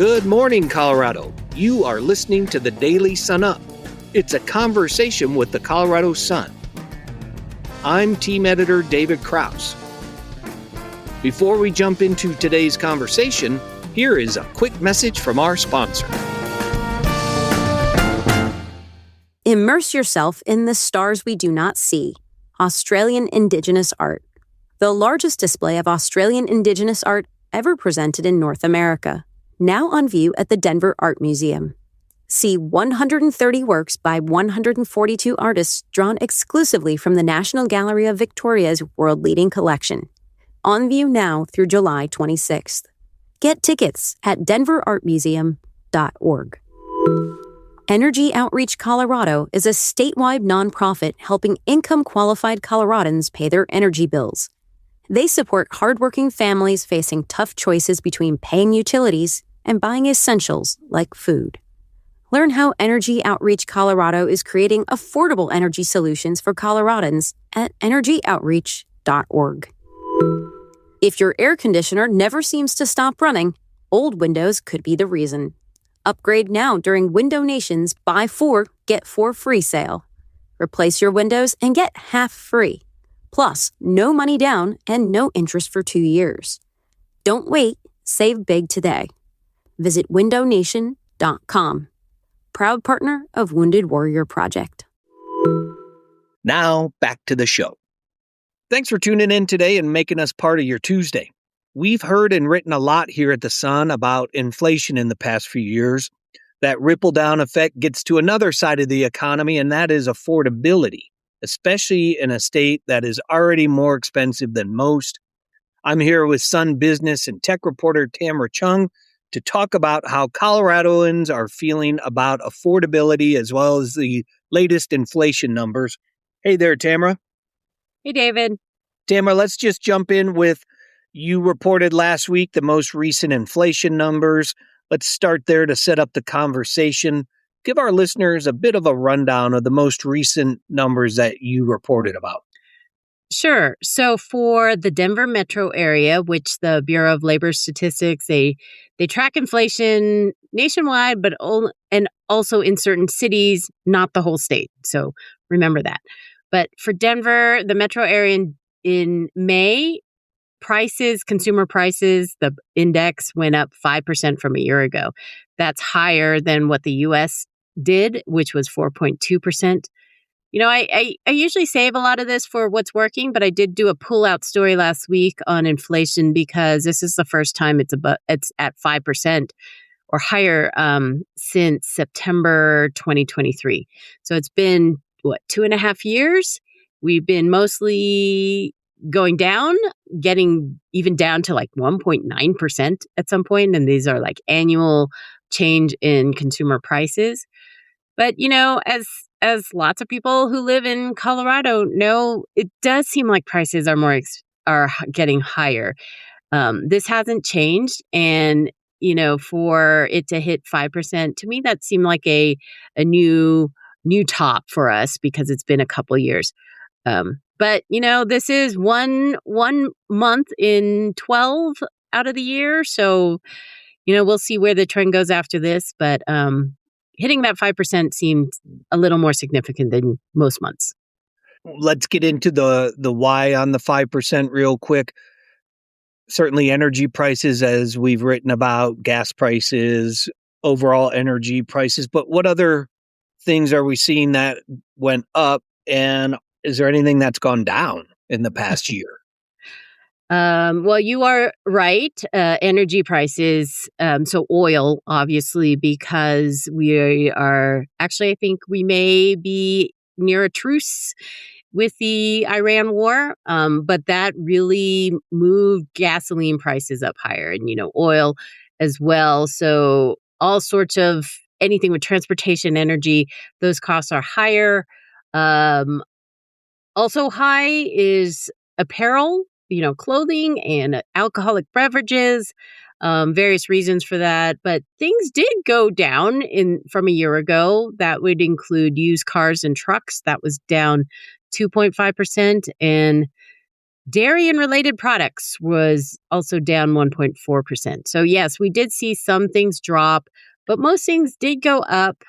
Good morning, Colorado. You are listening to the Daily Sun Up. It's a conversation with the Colorado Sun. I'm team editor David Krause. Before we jump into today's conversation, here is a quick message from our sponsor. Immerse yourself in the stars we do not see. Australian Indigenous art. The largest display of Australian Indigenous art ever presented in North America. Now on view at the Denver Art Museum. See 130 works by 142 artists drawn exclusively from the National Gallery of Victoria's world-leading collection. On view now through July 26th. Get tickets at denverartmuseum.org. Energy Outreach Colorado is a statewide nonprofit helping income-qualified Coloradans pay their energy bills. They support hardworking families facing tough choices between paying utilities and buying essentials like food. Learn how Energy Outreach Colorado is creating affordable energy solutions for Coloradans at energyoutreach.org. If your air conditioner never seems to stop running, old windows could be the reason. Upgrade now during Window Nation's Buy 4, Get 4 free sale. Replace your windows and get half free. Plus, no money down and no interest for 2 years. Don't wait. Save big today. Visit windownation.com. Proud partner of Wounded Warrior Project. Now, back to the show. Thanks for tuning in today and making us part of your Tuesday. We've heard and written a lot here at the Sun about inflation in the past few years. That ripple-down effect gets to another side of the economy, and that is affordability, especially in a state that is already more expensive than most. I'm here with Sun business and tech reporter Tamara Chuang to talk about how Coloradoans are feeling about affordability as well as the latest inflation numbers. Hey there, Tamara. Hey, David. Tamara, let's just jump in with, you reported last week the most recent inflation numbers. Let's start there to set up the conversation. Give our listeners a bit of a rundown of the most recent numbers that you reported about. Sure. So for the Denver metro area, which the Bureau of Labor Statistics, they track inflation nationwide, and also in certain cities, not the whole state. So remember that. But for Denver, the metro area in May, consumer prices, the index went up 5% from a year ago. That's higher than what the U.S. did, which was 4.2%. You know, I usually save a lot of this for what's working, but I did do a pull-out story last week on inflation because this is the first time it's at 5% or higher since September 2023. So it's been, 2.5 years? We've been mostly going down, getting even down to like 1.9% at some point, and these are like annual change in consumer prices. But, you know, as lots of people who live in Colorado know, it does seem like prices are getting higher. This hasn't changed, and you know, for it to hit 5%, to me that seemed like a new top for us because it's been a couple years. But, you know, this is one month in 12 out of the year. So, you know, we'll see where the trend goes after this. But hitting that 5% seemed a little more significant than most months. Let's get into the why on the 5% real quick. Certainly energy prices, as we've written about, gas prices, overall energy prices. But what other things are we seeing that went up? And is there anything that's gone down in the past year? Well, you are right. Energy prices, so oil, obviously, because we are actually, I think we may be near a truce with the Iran war, but that really moved gasoline prices up higher and, you know, oil as well. So all sorts of anything with transportation, energy, those costs are higher. Also high is apparel, you know, clothing and alcoholic beverages, various reasons for that. But things did go down from a year ago. That would include used cars and trucks. That was down 2.5%. And Dairy and related products was also down 1.4%. So yes, we did see some things drop, but most things did go up.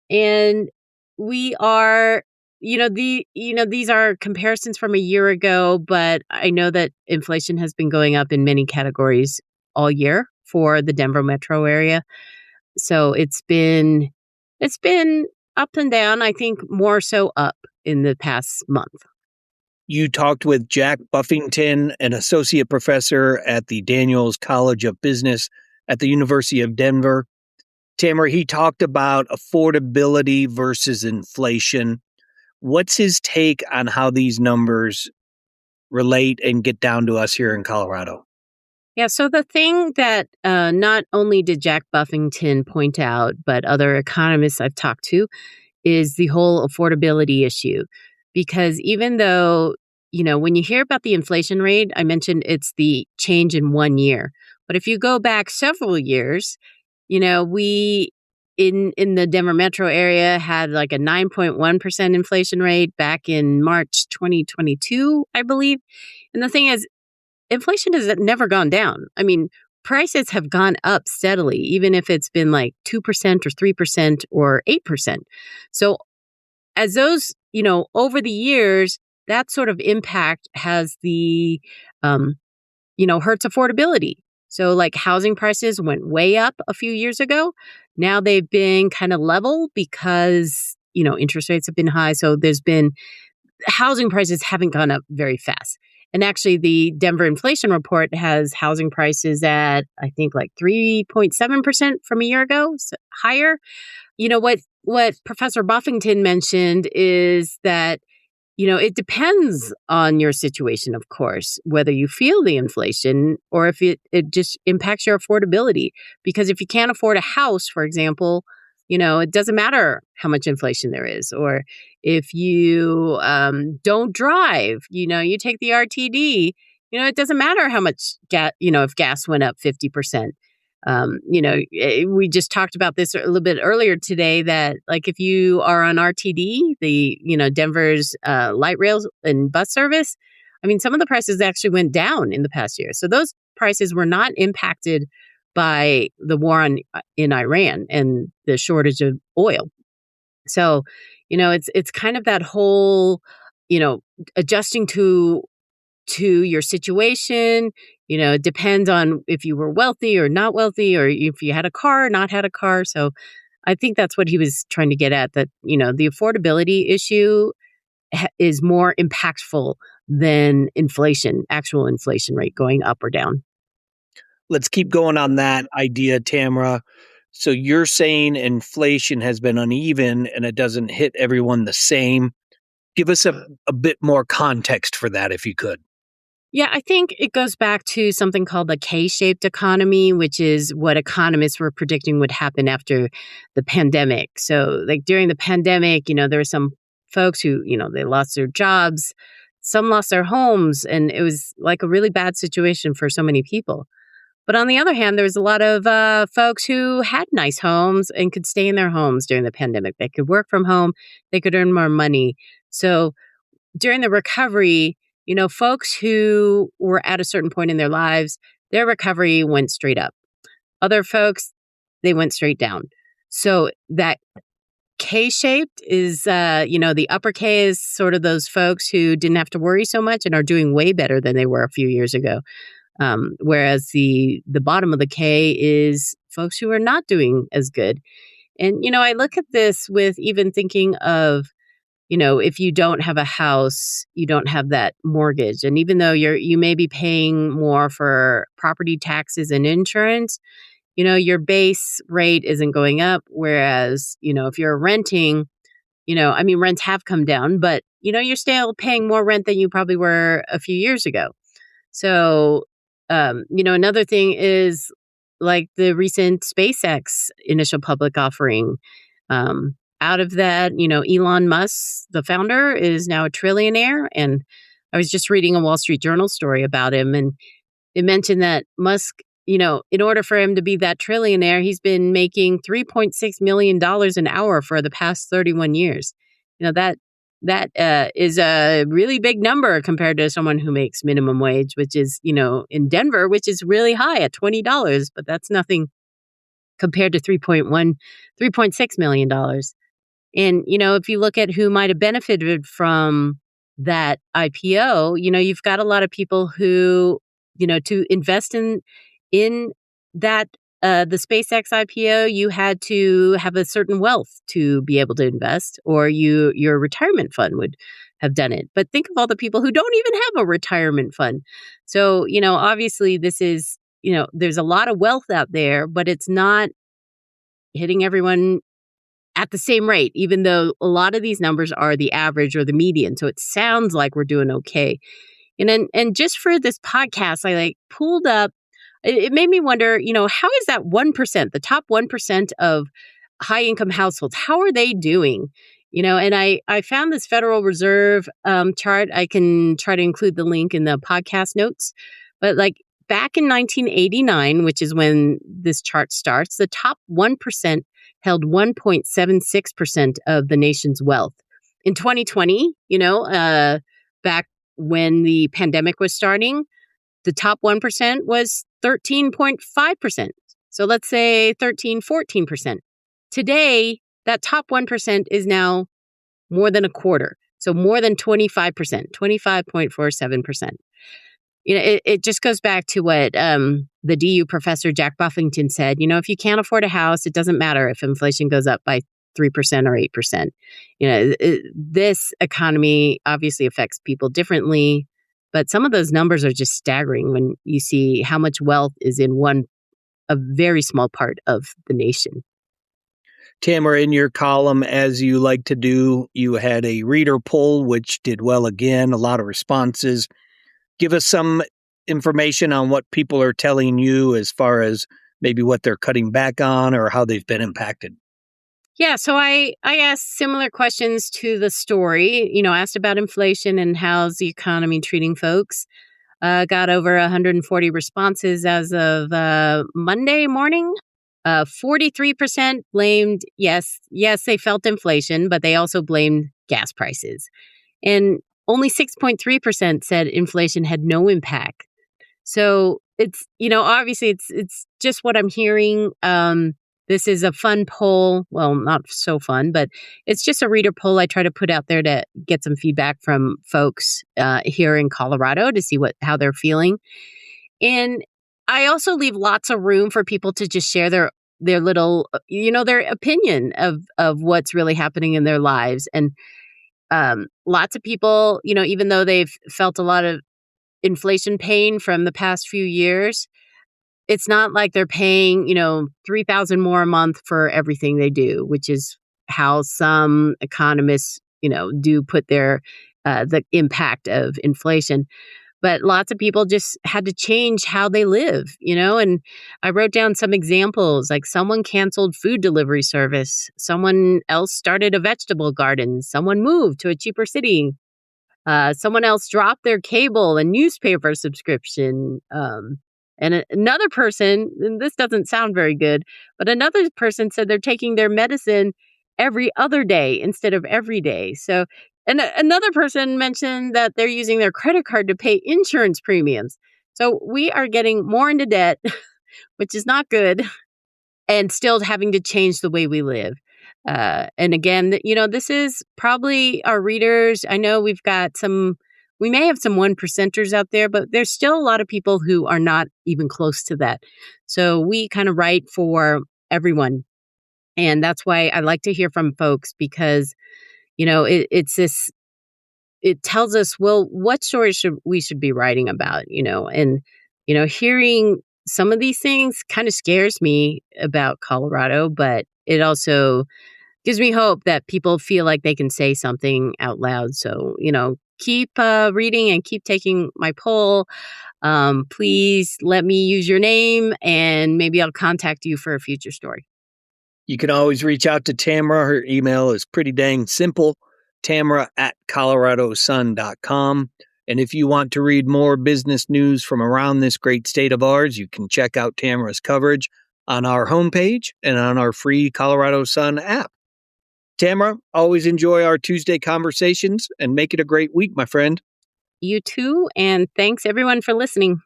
And we are, these are comparisons from a year ago, but I know that inflation has been going up in many categories all year for the Denver metro area. So it's been up and down, I think more so up in the past month. You talked with Jack Buffington, an associate professor at the Daniels College of Business at the University of Denver. Tamara, he talked about affordability versus inflation. What's his take on how these numbers relate and get down to us here in Colorado? Yeah, so the thing that not only did Jack Buffington point out, but other economists I've talked to, is the whole affordability issue. Because even though, when you hear about the inflation rate, I mentioned it's the change in 1 year. But if you go back several years, we in the Denver metro area had like a 9.1% inflation rate back in March 2022, I believe. And the thing is, inflation has never gone down. I mean, prices have gone up steadily, even if it's been like 2% or 3% or 8%. So as those, over the years, that sort of impact has hurts affordability. So like housing prices went way up a few years ago. Now they've been kind of level because, interest rates have been high. So housing prices haven't gone up very fast. And actually, the Denver inflation report has housing prices at, I think, like 3.7% from a year ago, so higher. What Professor Buffington mentioned is that, it depends on your situation, of course, whether you feel the inflation or if it just impacts your affordability. Because if you can't afford a house, for example, it doesn't matter how much inflation there is. Or if you don't drive, you take the RTD, it doesn't matter how much gas, if gas went up 50%. We just talked about this a little bit earlier today that like if you are on RTD, the, Denver's light rail and bus service, I mean, some of the prices actually went down in the past year. So those prices were not impacted by the war in Iran and the shortage of oil. So, it's kind of that whole, adjusting to your situation. It depends on if you were wealthy or not wealthy, or if you had a car or not had a car. So I think that's what he was trying to get at, that, the affordability issue is more impactful than actual inflation rate going up or down. Let's keep going on that idea, Tamara. So you're saying inflation has been uneven and it doesn't hit everyone the same. Give us a bit more context for that, if you could. Yeah, I think it goes back to something called the K-shaped economy, which is what economists were predicting would happen after the pandemic. So like during the pandemic, there were some folks who, they lost their jobs, some lost their homes, and it was like a really bad situation for so many people. But on the other hand, there was a lot of folks who had nice homes and could stay in their homes during the pandemic. They could work from home, they could earn more money. So during the recovery, folks who were at a certain point in their lives, their recovery went straight up. Other folks, they went straight down. So that K-shaped is, the upper K is sort of those folks who didn't have to worry so much and are doing way better than they were a few years ago. Whereas the bottom of the K is folks who are not doing as good. And, I look at this with even thinking of, if you don't have a house, you don't have that mortgage. And even though you may be paying more for property taxes and insurance, your base rate isn't going up. Whereas, if you're renting, rents have come down, but, you're still paying more rent than you probably were a few years ago. So, another thing is like the recent SpaceX initial public offering. Out of that, Elon Musk, the founder, is now a trillionaire. And I was just reading a Wall Street Journal story about him, and it mentioned that Musk, in order for him to be that trillionaire, he's been making $3.6 million an hour for the past 31 years. That That is a really big number compared to someone who makes minimum wage, which is, in Denver, which is really high at $20, but that's nothing compared to $3.6 million. And, if you look at who might have benefited from that IPO, you've got a lot of people who, to invest in that, the SpaceX IPO, you had to have a certain wealth to be able to invest, or your retirement fund would have done it. But think of all the people who don't even have a retirement fund. So, obviously this is, there's a lot of wealth out there, but it's not hitting everyone at the same rate, even though a lot of these numbers are the average or the median. So it sounds like we're doing okay. And just for this podcast, I pulled up, it made me wonder, how is that 1%, the top 1% of high income households, how are they doing? And I found this Federal Reserve chart. I can try to include the link in the podcast notes. But back in 1989, which is when this chart starts, the top 1% held 1.76% of the nation's wealth. In 2020, back when the pandemic was starting, the top 1% was 13.5%. So let's say 14%. Today, that top 1% is now more than a quarter. So more than 25%, 25.47%. It just goes back to what the DU professor Jack Buffington said. If you can't afford a house, it doesn't matter if inflation goes up by 3% or 8%. This economy obviously affects people differently, but some of those numbers are just staggering when you see how much wealth is in a very small part of the nation. Tamara, in your column, as you like to do, you had a reader poll, which did well again, a lot of responses. Give us some information on what people are telling you as far as maybe what they're cutting back on or how they've been impacted. Yeah, so I asked similar questions to the story, asked about inflation and how's the economy treating folks. Got over 140 responses as of Monday morning. 43% blamed, yes, they felt inflation, but they also blamed gas prices. And only 6.3% said inflation had no impact. So it's, obviously it's just what I'm hearing. This is a fun poll. Well, not so fun, but it's just a reader poll I try to put out there to get some feedback from folks here in Colorado to see how they're feeling. And I also leave lots of room for people to just share their little, their opinion of what's really happening in their lives. And lots of people, even though they've felt a lot of inflation pain from the past few years, it's not like they're paying, $3,000 more a month for everything they do, which is how some economists, do put their the impact of inflation. But lots of people just had to change how they live, and I wrote down some examples, like someone canceled food delivery service, someone else started a vegetable garden, someone moved to a cheaper city, someone else dropped their cable and newspaper subscription. And another person, and this doesn't sound very good, but another person said they're taking their medicine every other day instead of every day. So, and another person mentioned that they're using their credit card to pay insurance premiums. So we are getting more into debt, which is not good, and still having to change the way we live. And again, this is probably our readers. I know we may have some 1%ers out there, but there's still a lot of people who are not even close to that. So we kind of write for everyone. And that's why I like to hear from folks because, it tells us, well, what stories we should be writing about, and, hearing some of these things kind of scares me about Colorado, but it also gives me hope that people feel like they can say something out loud. So, keep reading and keep taking my poll. Please let me use your name and maybe I'll contact you for a future story. You can always reach out to Tamara. Her email is pretty dang simple, tamara@coloradosun.com. And if you want to read more business news from around this great state of ours, you can check out Tamara's coverage on our homepage and on our free Colorado Sun app. Tamara, always enjoy our Tuesday conversations and make it a great week, my friend. You too, and thanks everyone for listening.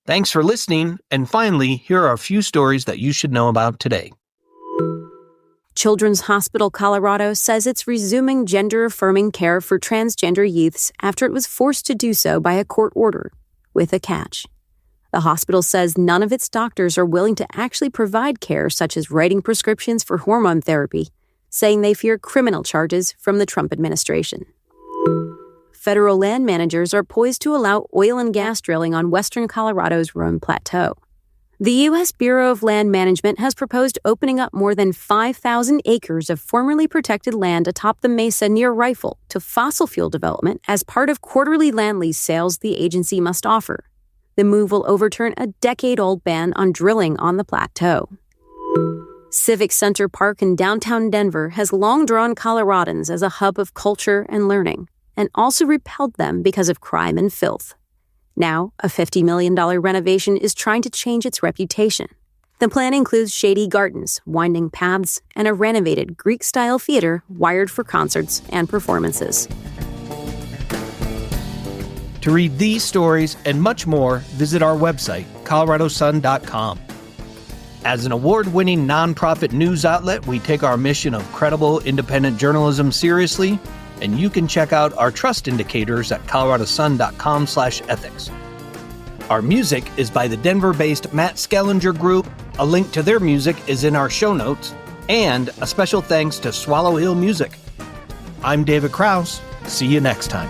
Thanks for listening, and finally, here are a few stories that you should know about today. Children's Hospital Colorado says it's resuming gender-affirming care for transgender youths after it was forced to do so by a court order, with a catch. The hospital says none of its doctors are willing to actually provide care such as writing prescriptions for hormone therapy, saying they fear criminal charges from the Trump administration. Federal land managers are poised to allow oil and gas drilling on western Colorado's Roan Plateau. The U.S. Bureau of Land Management has proposed opening up more than 5,000 acres of formerly protected land atop the mesa near Rifle to fossil fuel development as part of quarterly land lease sales the agency must offer. The move will overturn a decade-old ban on drilling on the plateau. Civic Center Park in downtown Denver has long drawn Coloradans as a hub of culture and learning, and also repelled them because of crime and filth. Now, a $50 million renovation is trying to change its reputation. The plan includes shady gardens, winding paths, and a renovated Greek-style theater wired for concerts and performances. To read these stories and much more, visit our website, coloradosun.com. As an award-winning nonprofit news outlet, we take our mission of credible, independent journalism seriously, and you can check out our trust indicators at coloradosun.com/ethics. Our music is by the Denver-based Matt Skellinger Group. A link to their music is in our show notes, and a special thanks to Swallow Hill Music. I'm David Krause. See you next time.